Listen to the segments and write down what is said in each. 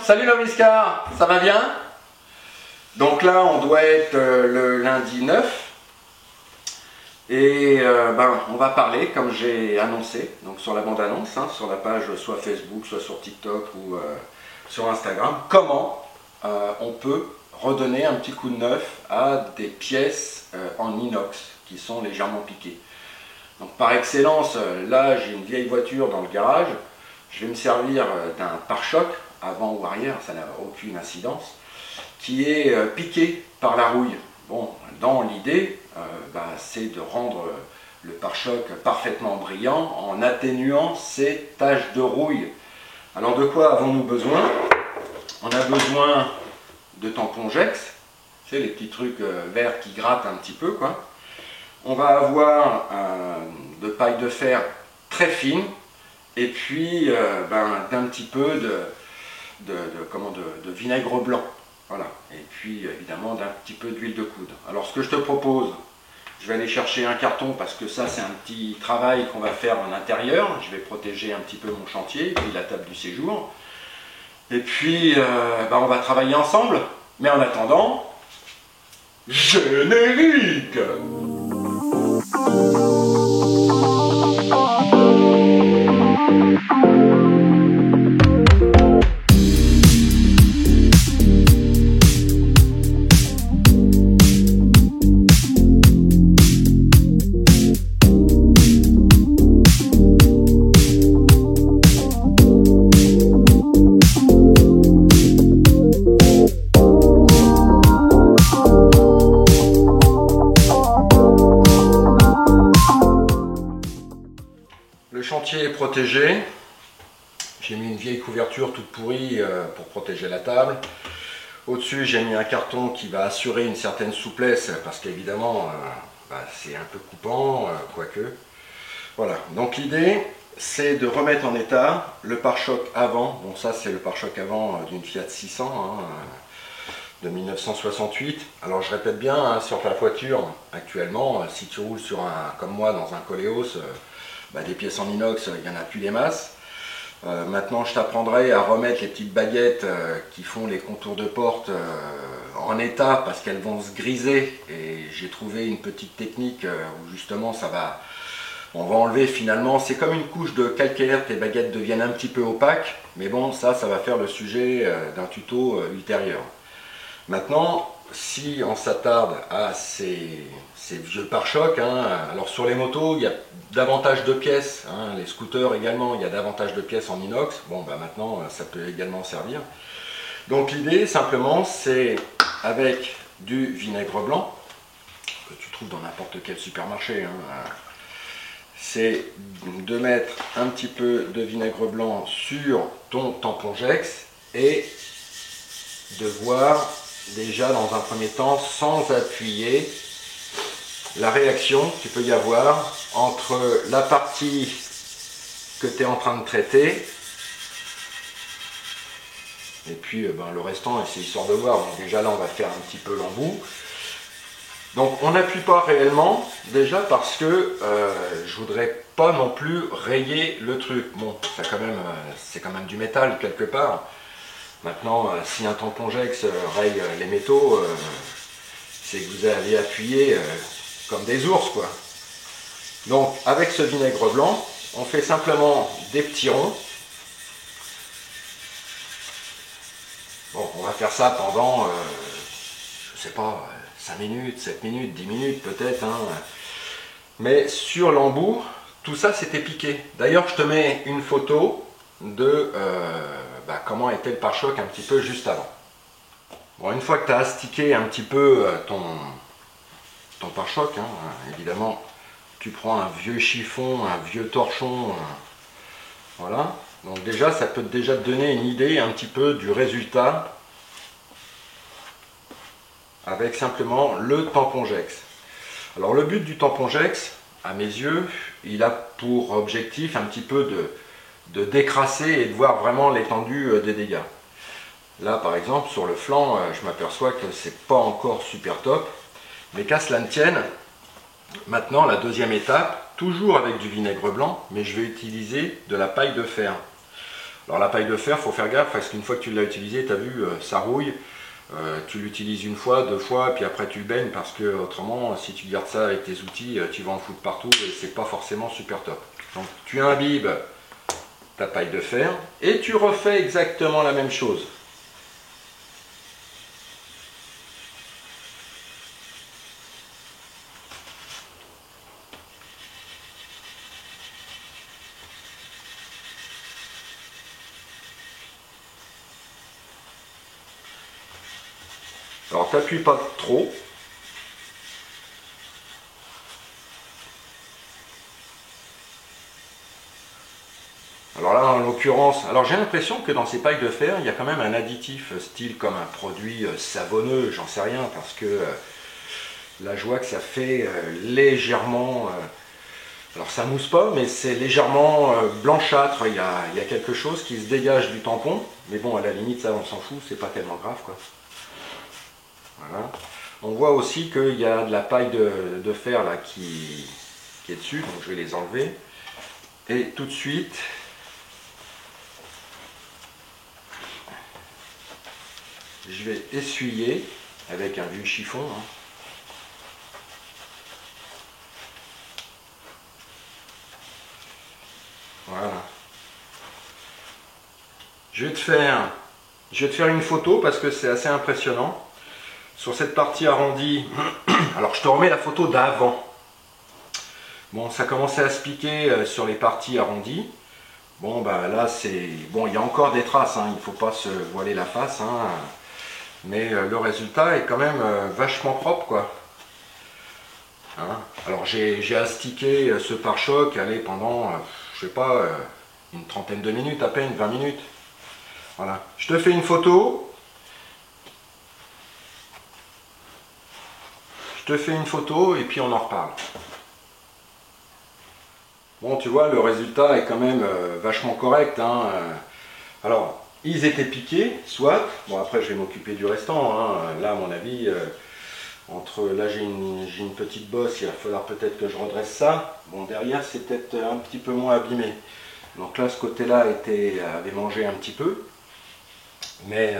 Salut Loviscar, ça va bien? Donc là on doit être le lundi 9 et on va parler comme j'ai annoncé donc sur la bande-annonce, sur la page soit Facebook, soit sur TikTok ou sur Instagram, comment on peut redonner un petit coup de neuf à des pièces en inox qui sont légèrement piquées. Donc par excellence, là j'ai une vieille voiture dans le garage. Je vais me servir d'un pare-choc, avant ou arrière, ça n'a aucune incidence, qui est piqué par la rouille. Bon, dans l'idée, c'est de rendre le pare-choc parfaitement brillant en atténuant ces taches de rouille. Alors de quoi avons-nous besoin? On a besoin de tampons Jex, c'est les petits trucs verts qui grattent un petit peu, quoi. On va avoir de paille de fer très fine, et puis d'un petit peu de vinaigre blanc, voilà, et puis évidemment d'un petit peu d'huile de coude. Alors ce que je te propose, je vais aller chercher un carton parce que ça c'est un petit travail qu'on va faire en intérieur. Je vais protéger un petit peu mon chantier et puis la table du séjour, et puis on va travailler ensemble. Mais en attendant, générique. Le chantier est protégé. J'ai mis une vieille couverture toute pourrie pour protéger la table. Au-dessus, j'ai mis un carton qui va assurer une certaine souplesse parce qu'évidemment, c'est un peu coupant, quoique. Voilà, donc l'idée, c'est de remettre en état le pare-choc avant. Bon, ça, c'est le pare-choc avant d'une Fiat 600 de 1968. Alors, je répète bien, sur ta voiture, actuellement, si tu roules sur comme moi, dans un Koleos, des pièces en inox, il n'y en a plus des masses. Maintenant, je t'apprendrai à remettre les petites baguettes qui font les contours de porte en état parce qu'elles vont se griser. Et j'ai trouvé une petite technique où justement on va enlever finalement, c'est comme une couche de calcaire, tes baguettes deviennent un petit peu opaques. Mais bon, ça va faire le sujet d'un tuto ultérieur. Maintenant, si on s'attarde à ces vieux pare-chocs, alors sur les motos, il y a davantage de pièces, les scooters également, il y a davantage de pièces en inox. Bon, maintenant, ça peut également servir. Donc l'idée, simplement, c'est avec du vinaigre blanc, que tu trouves dans n'importe quel supermarché, c'est de mettre un petit peu de vinaigre blanc sur ton tampon Jex et de voir déjà dans un premier temps, sans appuyer, la réaction qu'il peut y avoir entre la partie que tu es en train de traiter et puis le restant, c'est histoire de voir. Donc déjà là on va faire un petit peu l'embout. Donc on n'appuie pas réellement, déjà parce que je voudrais pas non plus rayer le truc. Bon, c'est quand même du métal quelque part. Maintenant, si un tampon Jex raye les métaux, c'est que vous allez appuyer comme des ours, quoi. Donc, avec ce vinaigre blanc, on fait simplement des petits ronds. Bon, on va faire ça pendant, je sais pas, 5 minutes, 7 minutes, 10 minutes peut-être. Mais sur l'embout, tout ça c'était piqué. D'ailleurs, je te mets une photo de comment était le pare-choc un petit peu juste avant. Bon, une fois que tu as astiqué un petit peu ton pare-choc, évidemment, tu prends un vieux chiffon, un vieux torchon, voilà. Donc déjà, ça peut déjà te donner une idée un petit peu du résultat avec simplement le tampon Jex. Alors le but du tampon Jex, à mes yeux, il a pour objectif un petit peu de décrasser et de voir vraiment l'étendue des dégâts. Là par exemple sur le flanc, je m'aperçois que c'est pas encore super top, mais qu'à cela ne tienne, maintenant la deuxième étape, toujours avec du vinaigre blanc, mais je vais utiliser de la paille de fer. Alors la paille de fer, il faut faire gaffe parce qu'une fois que tu l'as utilisé, tu as vu, ça rouille. Tu l'utilises une fois, deux fois, puis après tu le baignes parce que autrement, si tu gardes ça avec tes outils, tu vas en foutre partout et c'est pas forcément super top. Donc tu imbibes ta paille de fer et tu refais exactement la même chose. Alors t'appuies pas trop. Alors là, en l'occurrence, alors j'ai l'impression que dans ces pailles de fer, il y a quand même un additif, style comme un produit savonneux, j'en sais rien, parce que là je vois que ça fait légèrement, alors ça mousse pas, mais c'est légèrement blanchâtre, il y a quelque chose qui se dégage du tampon, mais bon, à la limite, ça on s'en fout, c'est pas tellement grave, quoi. Voilà. On voit aussi qu'il y a de la paille de fer là qui est dessus, donc je vais les enlever. Et tout de suite, je vais essuyer avec un vieux chiffon. Hein. Voilà. Je vais te faire une photo parce que c'est assez impressionnant. Sur cette partie arrondie, alors je te remets la photo d'avant. Bon, ça commençait à se piquer sur les parties arrondies. Bon, bah là, c'est... Bon, il y a encore des traces, hein, il ne faut pas se voiler la face. Hein, mais le résultat est quand même vachement propre, quoi. Hein, alors, j'ai astiqué ce pare-choc, allez, pendant, je sais pas, une trentaine de minutes, à peine, 20 minutes. Voilà. Je te fais une photo. Je te fais une photo et puis on en reparle. Bon, tu vois, le résultat est quand même vachement correct. Hein. Alors, ils étaient piqués, soit. Bon, après, je vais m'occuper du restant. Hein. Là, à mon avis, là, j'ai une petite bosse. Il va falloir peut-être que je redresse ça. Bon, derrière, c'est peut-être un petit peu moins abîmé. Donc là, ce côté-là avait mangé un petit peu. Mais...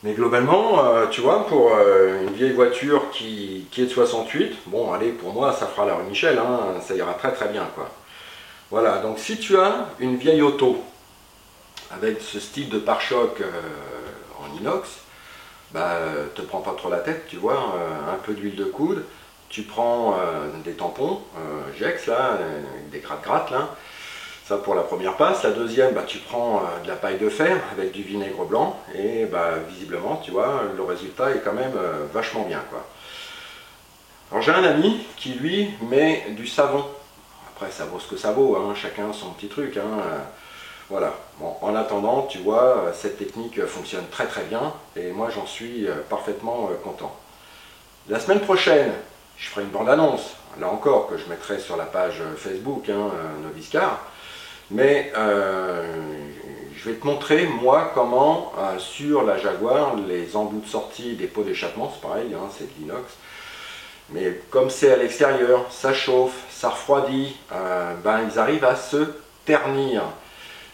Mais globalement, tu vois, pour une vieille voiture qui est de 68, bon, allez, pour moi, ça fera la rue Michel, hein, ça ira très très bien, quoi. Voilà, donc si tu as une vieille auto avec ce style de pare-choc en inox, bah, te prends pas trop la tête, tu vois, un peu d'huile de coude, tu prends des tampons, Gex, là, des gratte-gratte, là. Ça pour la première passe. La deuxième, bah, tu prends de la paille de fer avec du vinaigre blanc et bah, visiblement, tu vois, le résultat est quand même vachement bien, quoi. Alors j'ai un ami qui lui met du savon. Après ça vaut ce que ça vaut, hein, chacun son petit truc. Hein, voilà. Bon, en attendant, tu vois, cette technique fonctionne très très bien et moi j'en suis parfaitement content. La semaine prochaine, je ferai une bande-annonce, là encore, que je mettrai sur la page Facebook, hein, Noviscar. Mais je vais te montrer, moi, comment sur la Jaguar, les embouts de sortie des pots d'échappement, c'est pareil, hein, c'est de l'inox. Mais comme c'est à l'extérieur, ça chauffe, ça refroidit, ben, ils arrivent à se ternir.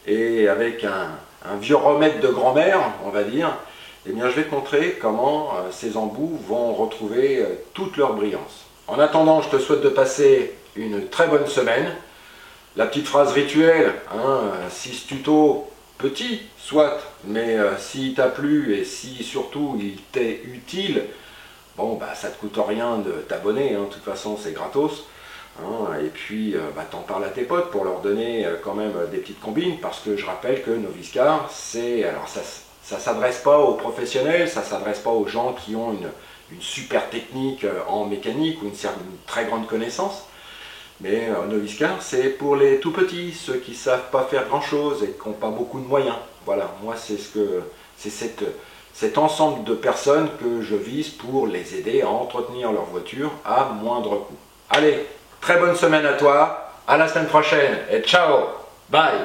Et avec un vieux remède de grand-mère, on va dire, eh bien, je vais te montrer comment ces embouts vont retrouver toute leur brillance. En attendant, je te souhaite de passer une très bonne semaine. La petite phrase rituelle, hein, si ce tuto, petit, soit, mais s'il t'a plu et si surtout il t'est utile, bon, bah, ça ne te coûte rien de t'abonner, hein, de toute façon c'est gratos. Hein, et puis, bah, t'en parles à tes potes pour leur donner quand même des petites combines, parce que je rappelle que Noviscar, c'est, alors ça ne s'adresse pas aux professionnels, ça ne s'adresse pas aux gens qui ont une super technique en mécanique ou une très grande connaissance. Mais Noviscar, c'est pour les tout petits, ceux qui ne savent pas faire grand chose et qui n'ont pas beaucoup de moyens. Voilà, moi c'est cet ensemble de personnes que je vise pour les aider à entretenir leur voiture à moindre coût. Allez, très bonne semaine à toi, à la semaine prochaine et ciao, bye.